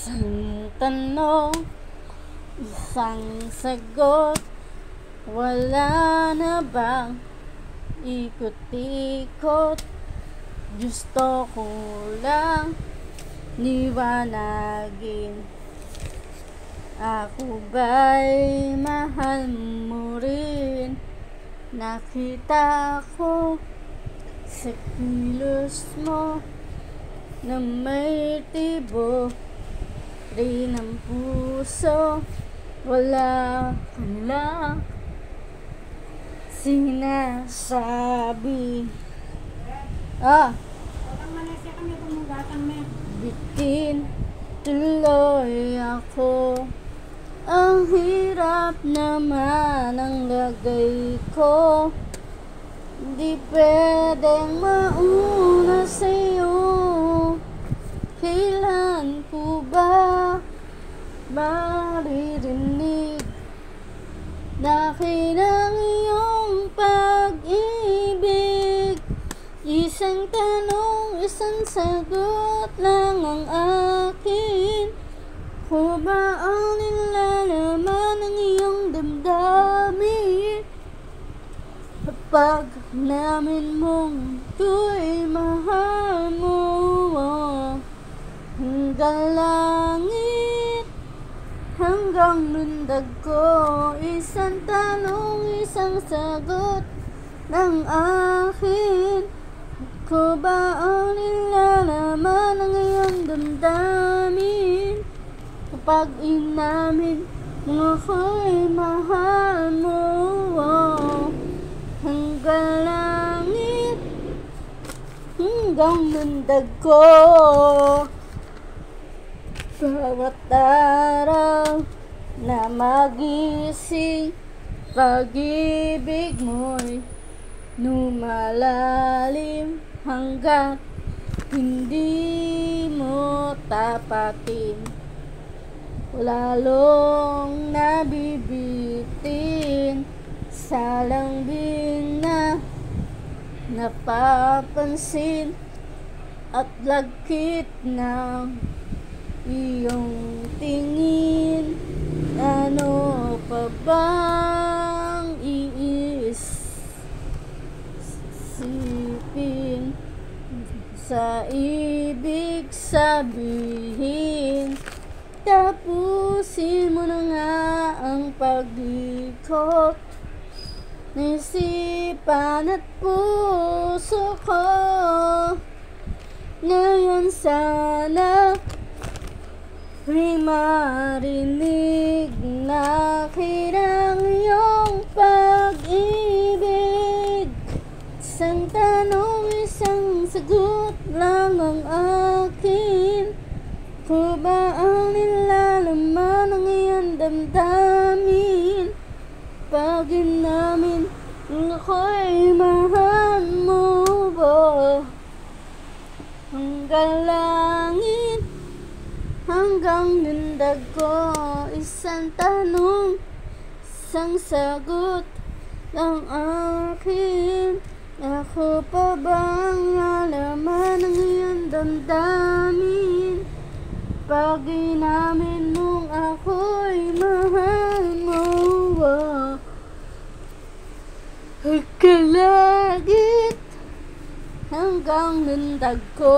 Isang tanong, isang sagot. Wala na bang ikot-ikot? Gusto ko lang liwanagin. Ako ba'y mahal mo rin? Nakita ko sa kilos mo na may tibo rin ang puso. Wala ka lang sinasabi. Bitin tuloy ako. Ang hirap naman ang lagay ko. Di pwedeng mauna sa'yo. Kailan ko ba maririnig na ng iyong pag-ibig? Isang tanong, isang sagot lang ang akin. Ko ba ang nilalaman ng iyong damdamin? Kapag namin mong to'y mahal mo, hanggang langit, hanggang lundag ko. Isang tanong, isang sagot ng akin. Ko ba ang nilalaman ng iyong damdamin? Kapag inamin mo ako'y mahal mo, hanggang langit, hanggang lundag ko. Bawat araw na magising, pag-ibig mo'y lumalalim hanggat hindi mo tapatin. Lalong nabibitin sa lambing na napapansin at lagkit ng iyong tingin. Ano pa bang iisipin sa ibig sabihin? Tapusin mo na nga ang pag-ikot ng isipan at puso ko. Ngayon sana ay marinig na ng iyong pag-ibig. Isang tanong, isang sagot lang ang akin. Ko ba ang nilalaman ng iyong damdamin? Pag inamin ako'y mahal mo, hanggang langit, hanggang lundag ko. Isang tanong, isang sagot lang akin. Ako pa bang nalaman ng iyong damdamin? Pag inamin mong ako'y mahal mo, hanggang langit, hanggang lundag ko.